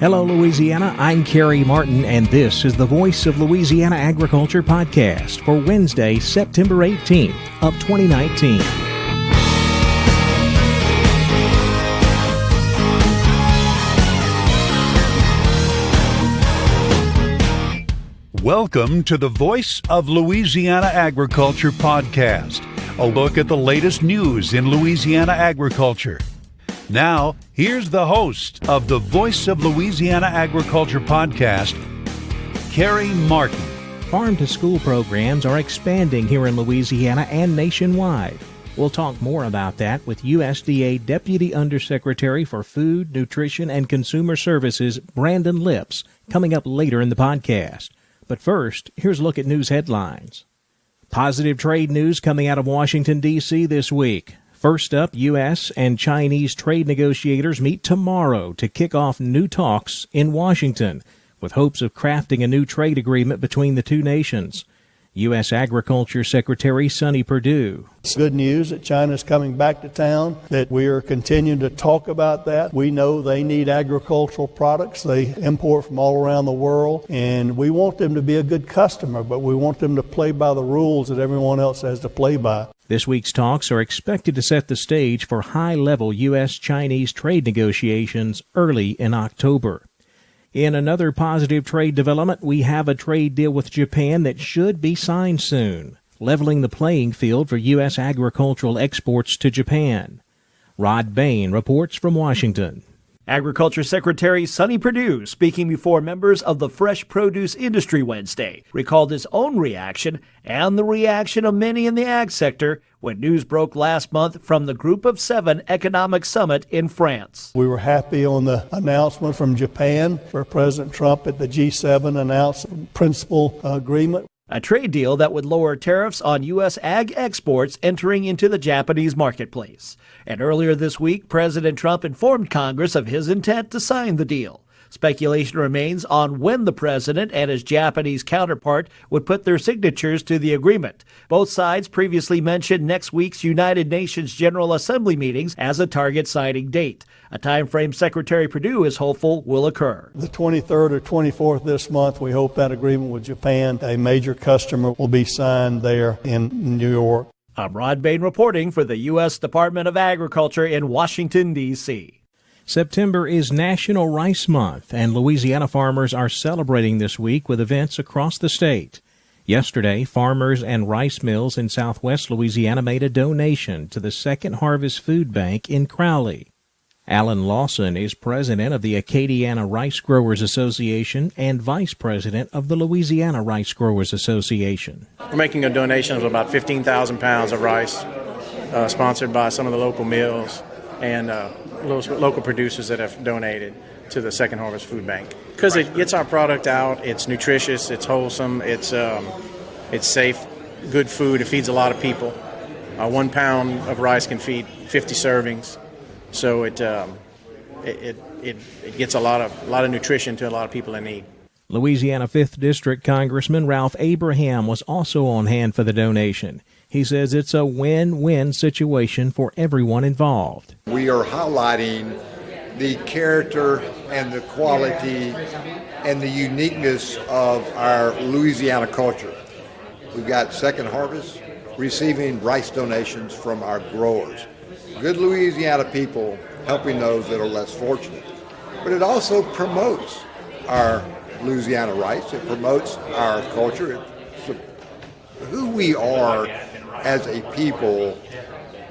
Hello, Louisiana. I'm Kerry Martin, and this is the Voice of Louisiana Agriculture podcast for Wednesday, September 18th of 2019. Welcome to the Voice of Louisiana Agriculture podcast, a look at the latest news in Louisiana agriculture. Now, here's the host of the Voice of Louisiana Agriculture podcast, Kerry Martin. Farm-to-school programs are expanding here in Louisiana and nationwide. We'll talk more about that with USDA Deputy Undersecretary for Food, Nutrition, and Consumer Services, Brandon Lips, coming up later in the podcast. But first, here's a look at news headlines. Positive trade news coming out of Washington, D.C. this week. First up, U.S. and Chinese trade negotiators meet tomorrow to kick off new talks in Washington, with hopes of crafting a new trade agreement between the two nations. U.S. Agriculture Secretary Sonny Perdue. It's good news that China's coming back to town, that we are continuing to talk about that. We know they need agricultural products. They import from all around the world, and we want them to be a good customer, but we want them to play by the rules that everyone else has to play by. This week's talks are expected to set the stage for high-level U.S.-Chinese trade negotiations early in October. In another positive trade development, we have a trade deal with Japan that should be signed soon, leveling the playing field for U.S. agricultural exports to Japan. Rod Bain reports from Washington. Agriculture Secretary Sonny Perdue, speaking before members of the fresh produce industry Wednesday, recalled his own reaction and the reaction of many in the ag sector when news broke last month from the Group of Seven Economic Summit in France. We were happy on the announcement from Japan, where President Trump at the G7 announced a principal agreement. A trade deal that would lower tariffs on U.S. ag exports entering into the Japanese marketplace. And earlier this week, President Trump informed Congress of his intent to sign the deal. Speculation remains on when the president and his Japanese counterpart would put their signatures to the agreement. Both sides previously mentioned next week's United Nations General Assembly meetings as a target signing date, a time frame Secretary Perdue is hopeful will occur. The 23rd or 24th this month, we hope that agreement with Japan, a major customer, will be signed there in New York. I'm Rod Bain reporting for the U.S. Department of Agriculture in Washington, D.C. September is National Rice Month, and Louisiana farmers are celebrating this week with events across the state. Yesterday, farmers and rice mills in southwest Louisiana made a donation to the Second Harvest Food Bank in Crowley. Alan Lawson is president of the Acadiana Rice Growers Association and vice president of the Louisiana Rice Growers Association. We're making a donation of about 15,000 pounds of rice, sponsored by some of the local mills and local producers that have donated to the Second Harvest Food Bank. Because it gets our product out, it's nutritious, it's wholesome, it's safe, good food, it feeds a lot of people. 1 pound of rice can feed 50 servings. So it gets a lot of nutrition to a lot of people in need. Louisiana 5th District Congressman Ralph Abraham was also on hand for the donation. He says it's a win-win situation for everyone involved. We are highlighting the character and the quality and the uniqueness of our Louisiana culture. We've got Second Harvest receiving rice donations from our growers. Good Louisiana people helping those that are less fortunate. But it also promotes our Louisiana rice. It promotes our culture. It's who we are as a people.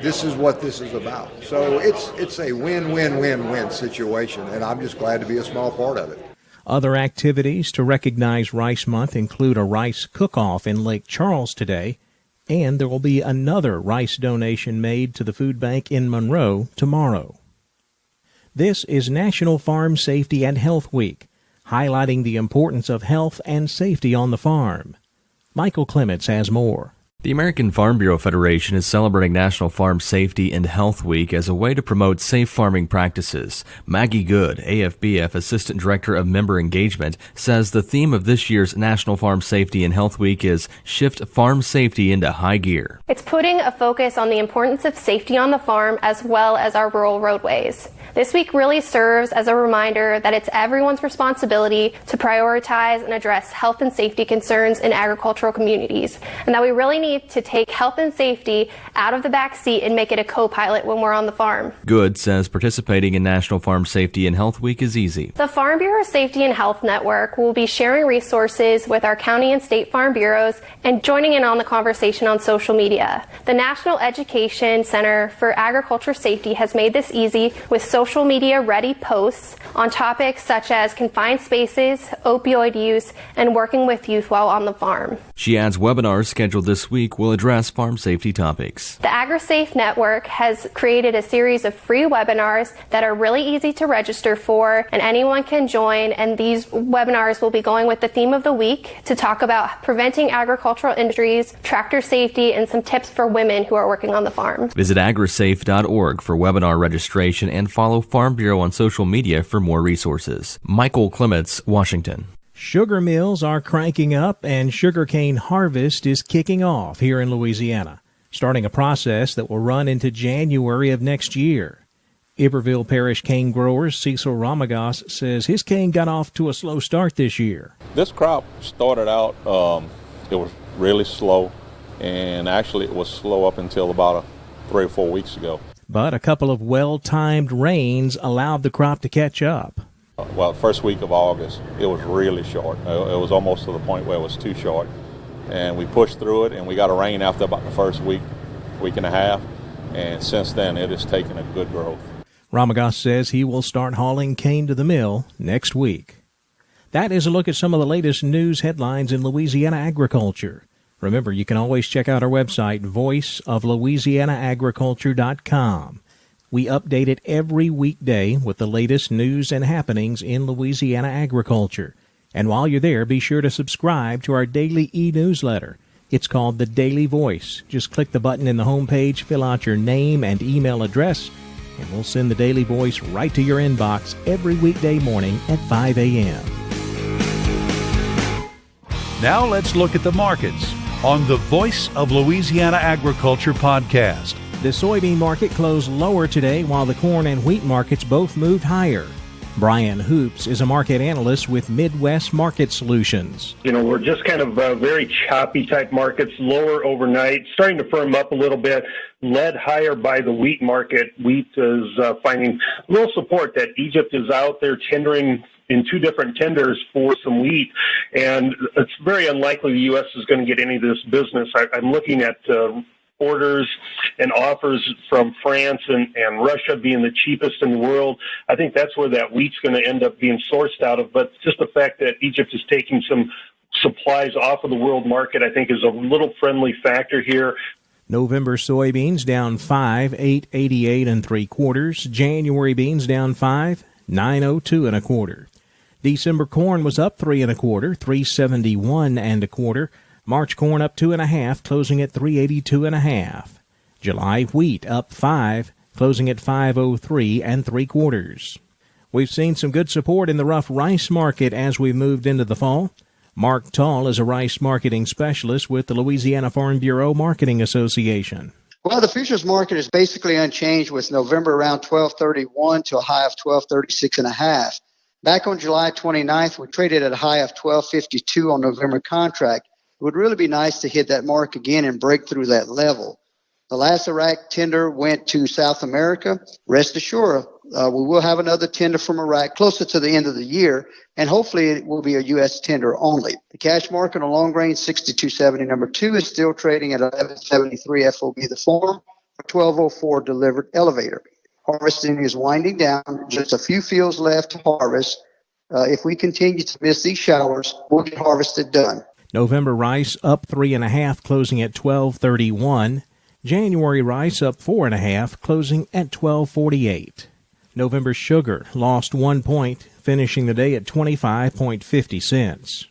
This is what this is about. So it's a win-win-win-win situation, and I'm just glad to be a small part of it. Other activities to recognize Rice Month include a rice cook-off in Lake Charles today, and there will be another rice donation made to the food bank in Monroe tomorrow. This is National Farm Safety and Health Week, highlighting the importance of health and safety on the farm. Michael Clements has more. The American Farm Bureau Federation is celebrating National Farm Safety and Health Week as a way to promote safe farming practices. Maggie Good, AFBF Assistant Director of Member Engagement, says the theme of this year's National Farm Safety and Health Week is Shift Farm Safety into High Gear. It's putting a focus on the importance of safety on the farm as well as our rural roadways. This week really serves as a reminder that it's everyone's responsibility to prioritize and address health and safety concerns in agricultural communities, and that we really need to take health and safety out of the back seat and make it a co-pilot when we're on the farm. Good says participating in National Farm Safety and Health Week is easy. The Farm Bureau Safety and Health Network will be sharing resources with our county and state farm bureaus and joining in on the conversation on social media. The National Education Center for Agriculture Safety has made this easy with social media ready posts on topics such as confined spaces, opioid use, and working with youth while on the farm. She adds webinars scheduled this week will address farm safety topics. The AgriSafe Network has created a series of free webinars that are really easy to register for, and anyone can join, and these webinars will be going with the theme of the week to talk about preventing agricultural injuries, tractor safety, and some tips for women who are working on the farm. Visit agrisafe.org for webinar registration and follow Farm Bureau on social media for more resources. Michael Clements, Washington. Sugar mills are cranking up and sugarcane harvest is kicking off here in Louisiana, starting a process that will run into January of next year. Iberville Parish cane grower Cecil Ramagos says his cane got off to a slow start this year. This crop started out, it was really slow, and actually it was slow up until about 3 or 4 weeks ago. But a couple of well-timed rains allowed the crop to catch up. Well, the first week of August, it was really short. It was almost to the point where it was too short. And we pushed through it, and we got a rain after about the first week and a half. And since then, it has taken a good growth. Ramagos says he will start hauling cane to the mill next week. That is a look at some of the latest news headlines in Louisiana agriculture. Remember, you can always check out our website, voiceoflouisianaagriculture.com. We update it every weekday with the latest news and happenings in Louisiana agriculture. And while you're there, be sure to subscribe to our daily e-newsletter. It's called The Daily Voice. Just click the button in the homepage, fill out your name and email address, and we'll send the Daily Voice right to your inbox every weekday morning at 5 a.m. Now let's look at the markets on the Voice of Louisiana Agriculture podcast. The soybean market closed lower today while the corn and wheat markets both moved higher. Brian Hoops is a market analyst with Midwest Market Solutions. We're just kind of very choppy type markets, lower overnight, starting to firm up a little bit, led higher by the wheat market. Wheat is finding little support that Egypt is out there tendering in 2 different tenders for some wheat, and it's very unlikely the U.S. is going to get any of this business. I'm looking at orders and offers from France and Russia being the cheapest in the world. I think that's where that wheat's going to end up being sourced out of. But just the fact that Egypt is taking some supplies off of the world market, I think, is a little friendly factor here. November soybeans down 5, 8.88 3/4. January beans down 5, 9.02 1/4. December corn was up 3 1/4, 3.71 1/4. March corn up 2 1/2, closing at 3.82 1/2. July wheat up 5, closing at 5.03 3/4. We've seen some good support in the rough rice market as we moved into the fall. Mark Tall is a rice marketing specialist with the Louisiana Farm Bureau Marketing Association. Well, the futures market is basically unchanged with November around 12.31 to a high of 12.36 1/2. Back on July 29th, we traded at a high of 12.52 on November contract. It would really be nice to hit that mark again and break through that level. The last Iraq tender went to South America. Rest assured, we will have another tender from Iraq closer to the end of the year, and hopefully it will be a U.S. tender only. The cash market on long range 6270 number 2 is still trading at 1173 FOB the form for 1204 delivered elevator. Harvesting is winding down, just a few fields left to harvest. If we continue to miss these showers, we'll get harvested done. November rice up 3 1/2, closing at 12.31. January rice up 4 1/2, closing at 12.48. November sugar lost 1 point, finishing the day at 25.50 cents.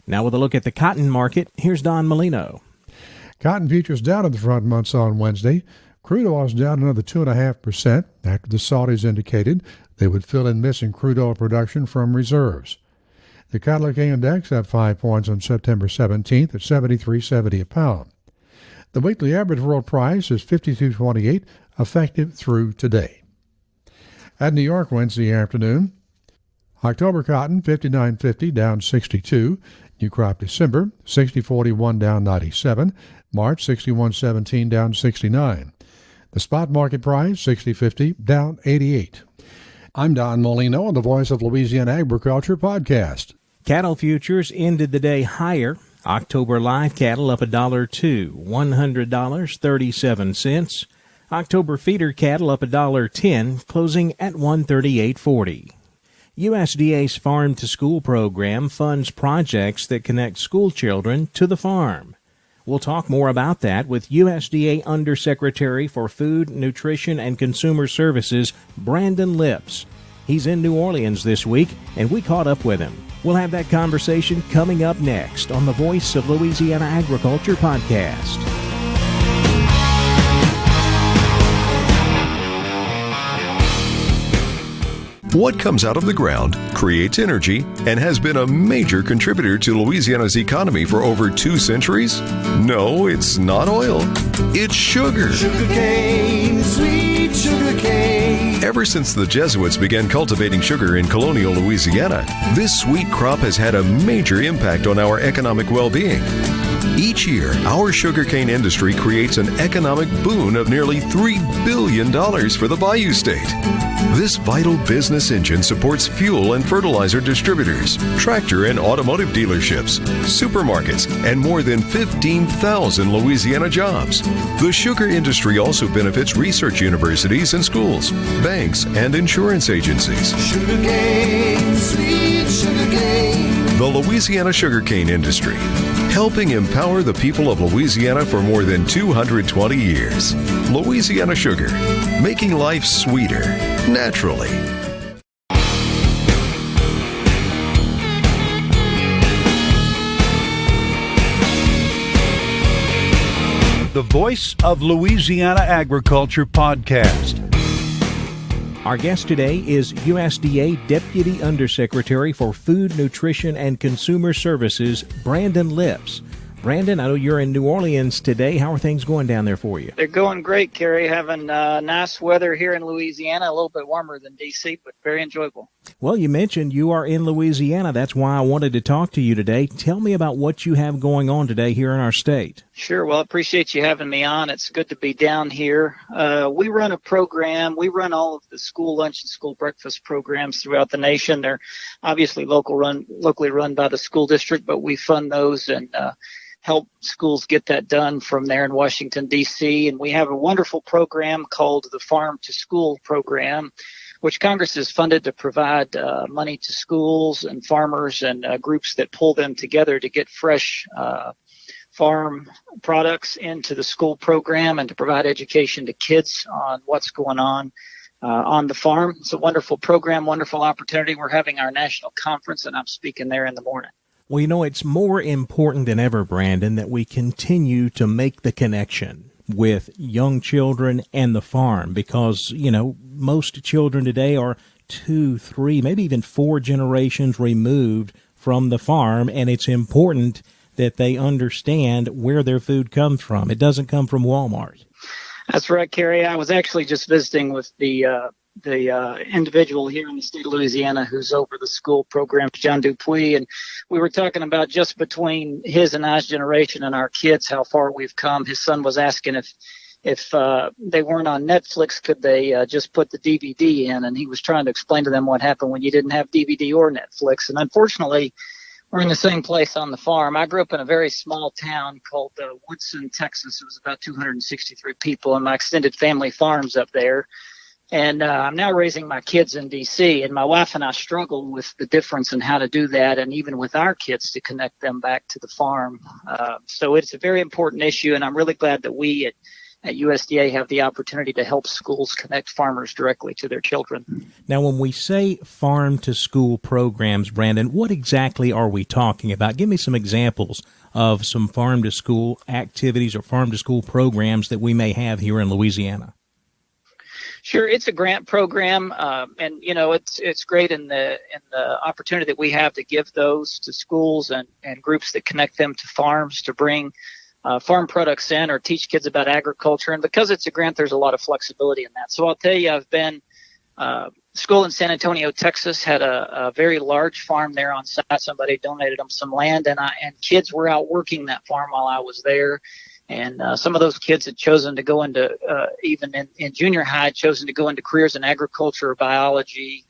Now with a look at the cotton market, here's Don Molino. Cotton futures down in the front months on Wednesday. Crude oil is down another 2.5% after the Saudis indicated they would fill in missing crude oil production from reserves. The Cadillac Index up 5 points on September 17th at 73.70 a pound. The weekly average world price is $52.28, effective through today. At New York Wednesday afternoon, October cotton, $59.50, down 62. New crop December, $60.41, down 97. March, $61.17, down 69. The spot market price, $60.50, down 88. I'm Don Molino on the Voice of Louisiana Agriculture podcast. Cattle futures ended the day higher. October live cattle up $1.02, $100.37. October feeder cattle up $1.10, closing at $138.40. USDA's Farm to School program funds projects that connect school children to the farm. We'll talk more about that with USDA Undersecretary for Food, Nutrition, and Consumer Services, Brandon Lips. He's in New Orleans this week, and we caught up with him. We'll have that conversation coming up next on the Voice of Louisiana Agriculture podcast. What comes out of the ground creates energy and has been a major contributor to Louisiana's economy for over 2 centuries? No, it's not oil. It's sugar. Sugarcane, sweet sugarcane. Ever since the Jesuits began cultivating sugar in colonial Louisiana, this sweet crop has had a major impact on our economic well-being. Each year, our sugarcane industry creates an economic boon of nearly $3 billion for the Bayou State. This vital business engine supports fuel and fertilizer distributors, tractor and automotive dealerships, supermarkets, and more than 15,000 Louisiana jobs. The sugar industry also benefits research universities and schools, banks, and insurance agencies. Sugarcane, sweet sugarcane. The Louisiana sugarcane industry, helping empower the people of Louisiana for more than 220 years. Louisiana Sugar, making life sweeter, naturally. The Voice of Louisiana Agriculture podcast. Our guest today is USDA Deputy Undersecretary for Food, Nutrition, and Consumer Services, Brandon Lips. Brandon, I know you're in New Orleans today. How are things going down there for you? They're going great, Kerry. Having nice weather here in Louisiana, a little bit warmer than D.C., but very enjoyable. Well, you mentioned you are in Louisiana. That's why I wanted to talk to you today. Tell me about what you have going on today here in our state. Sure. Well, I appreciate you having me on. It's good to be down here. We run a program. We run all of the school lunch and school breakfast programs throughout the nation. They're obviously locally run by the school district, but we fund those and help schools get that done from there in Washington, D.C. And we have a wonderful program called the Farm to School program, which Congress has funded to provide money to schools and farmers and groups that pull them together to get fresh farm products into the school program and to provide education to kids on what's going on the farm. It's a wonderful program, wonderful opportunity. We're having our national conference, and I'm speaking there in the morning. Well, you know, it's more important than ever, Brandon, that we continue to make the connection with young children and the farm because, you know, most children today are 2, 3, maybe even 4 generations removed from the farm, and it's important that they understand where their food comes from. It doesn't come from Walmart. That's right, Kerry. I was actually just visiting with the individual here in the state of Louisiana who's over the school program, John Dupuis, and we were talking about just between his and I's generation and our kids, how far we've come. His son was asking if they weren't on Netflix, could they just put the DVD in? And he was trying to explain to them what happened when you didn't have DVD or Netflix. And unfortunately, we're in the same place on the farm. I grew up in a very small town called Woodson, Texas. It was about 263 people, and my extended family farms up there. And I'm now raising my kids in D.C., and my wife and I struggle with the difference in how to do that, and even with our kids to connect them back to the farm. So it's a very important issue, and I'm really glad that we at at USDA have the opportunity to help schools connect farmers directly to their children. Now, when we say farm-to-school programs, Brandon, what exactly are we talking about? Give me some examples of some farm-to-school activities or farm-to-school programs that we may have here in Louisiana. Sure, it's a grant program, and it's great in the opportunity that we have to give those to schools and groups that connect them to farms to bring farm products in or teach kids about agriculture. And because it's a grant, there's a lot of flexibility in that. So I'll tell you, I've been school in San Antonio, Texas, had a very large farm there on site. Somebody donated them some land, and kids were out working that farm while I was there. And some of those kids had chosen to go into, even in junior high, had chosen to go into careers in agriculture, biology,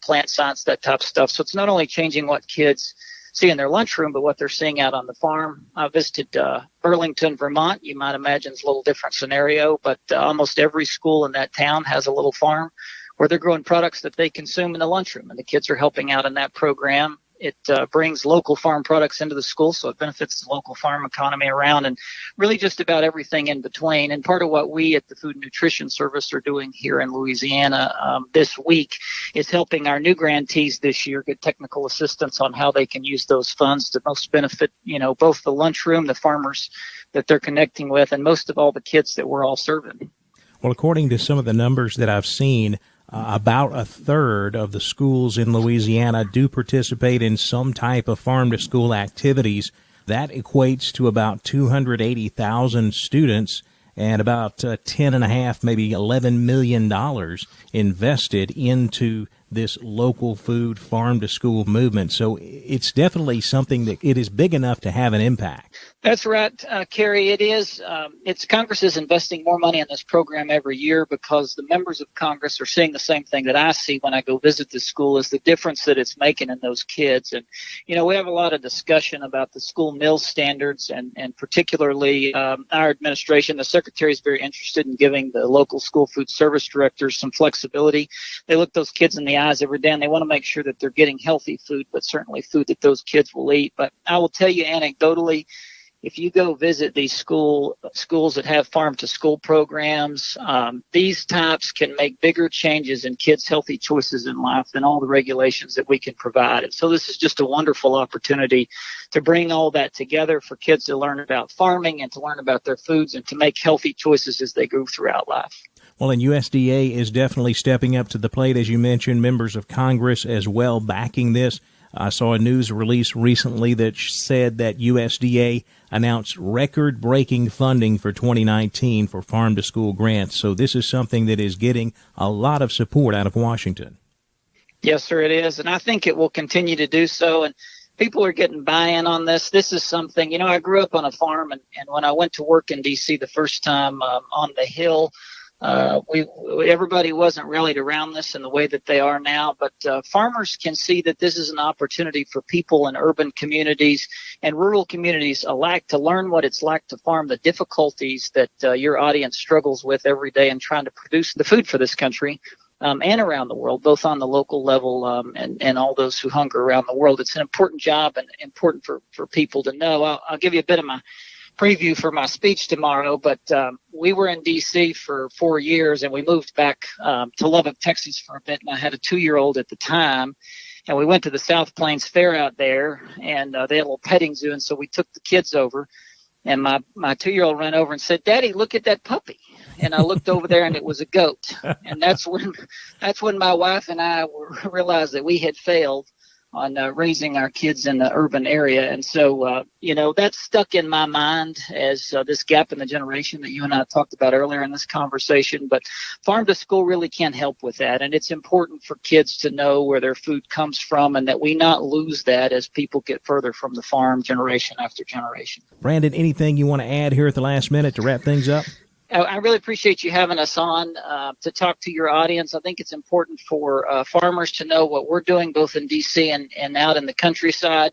plant science, that type of stuff. So it's not only changing what kids see in their lunchroom, but what they're seeing out on the farm. I visited Burlington, Vermont. You might imagine it's a little different scenario, but almost every school in that town has a little farm where they're growing products that they consume in the lunchroom, and the kids are helping out in that program. It brings local farm products into the school, so it benefits the local farm economy around, and really just about everything in between. And part of what we at the Food and Nutrition Service are doing here in Louisiana this week is helping our new grantees this year get technical assistance on how they can use those funds to most benefit, both the lunchroom, the farmers that they're connecting with, and most of all the kids that we're all serving. Well, according to some of the numbers that I've seen, about a third of the schools in Louisiana do participate in some type of farm-to-school activities. That equates to about 280,000 students and about $10.5, maybe $11 million invested into this local food farm-to-school movement. So it's definitely something that it is big enough to have an impact. That's right, Kerry. It is. Congress is investing more money in this program every year because the members of Congress are seeing the same thing that I see when I go visit the school, is the difference that it's making in those kids. And, we have a lot of discussion about the school meal standards, and particularly our administration. The Secretary is very interested in giving the local school food service directors some flexibility. They look those kids in the eyes every day, and they want to make sure that they're getting healthy food, but certainly food that those kids will eat. But I will tell you anecdotally, if you go visit these schools that have farm-to-school programs, these types can make bigger changes in kids' healthy choices in life than all the regulations that we can provide. And so this is just a wonderful opportunity to bring all that together for kids to learn about farming and to learn about their foods and to make healthy choices as they go throughout life. Well, and USDA is definitely stepping up to the plate, as you mentioned, members of Congress as well backing this. I saw a news release recently that said that USDA announced record-breaking funding for 2019 for farm-to-school grants. So this is something that is getting a lot of support out of Washington. Yes, sir, it is. And I think it will continue to do so. And people are getting buy-in on this. This is something, I grew up on a farm, and when I went to work in D.C. the first time on the Hill, everybody wasn't rallied around this in the way that they are now, but farmers can see that this is an opportunity for people in urban communities and rural communities alike to learn what it's like to farm, the difficulties that your audience struggles with every day in trying to produce the food for this country and around the world, both on the local level and all those who hunger around the world. It's an important job and important for people to know. I'll give you a bit of my preview for my speech tomorrow, but we were in D.C. for 4 years, and we moved back to Lubbock, Texas for a bit, and I had a 2-year-old at the time, and we went to the South Plains Fair out there, and they had a little petting zoo, and so we took the kids over, and my 2-year-old ran over and said, "Daddy, look at that puppy." And I looked over there, and it was a goat, and that's when my wife and I realized that we had failed on raising our kids in the urban area. And so, that's stuck in my mind as this gap in the generation that you and I talked about earlier in this conversation. But farm to school really can help with that. And it's important for kids to know where their food comes from and that we not lose that as people get further from the farm generation after generation. Brandon, anything you want to add here at the last minute to wrap things up? I really appreciate you having us on to talk to your audience. I think it's important for farmers to know what we're doing both in D.C. and out in the countryside.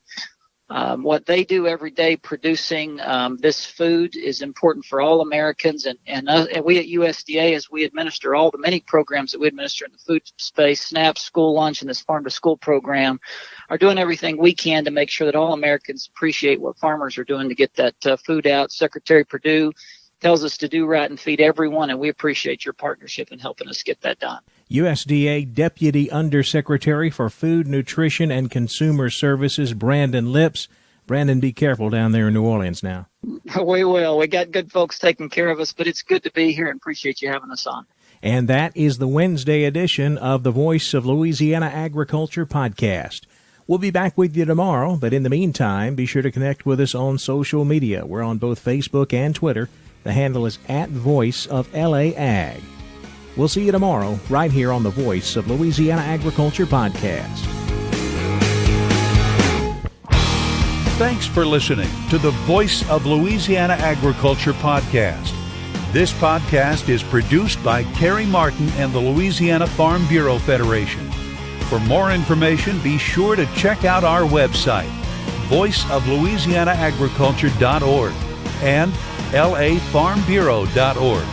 What they do every day producing this food is important for all Americans. And we at USDA, as we administer all the many programs that we administer in the food space, SNAP, School Lunch, and this Farm to School program, are doing everything we can to make sure that all Americans appreciate what farmers are doing to get that food out. Secretary Perdue tells us to do right and feed everyone, and we appreciate your partnership in helping us get that done. USDA Deputy Undersecretary for Food, Nutrition, and Consumer Services, Brandon Lips. Brandon, be careful down there in New Orleans now. We will. We got good folks taking care of us, but it's good to be here and appreciate you having us on. And that is the Wednesday edition of the Voice of Louisiana Agriculture podcast. We'll be back with you tomorrow, but in the meantime, be sure to connect with us on social media. We're on both Facebook and Twitter. The handle is @VoiceOfLAAg. We'll see you tomorrow right here on the Voice of Louisiana Agriculture podcast. Thanks for listening to the Voice of Louisiana Agriculture podcast. This podcast is produced by Carrie Martin and the Louisiana Farm Bureau Federation. For more information, be sure to check out our website, voiceoflouisianaagriculture.org and lafarmbureau.org.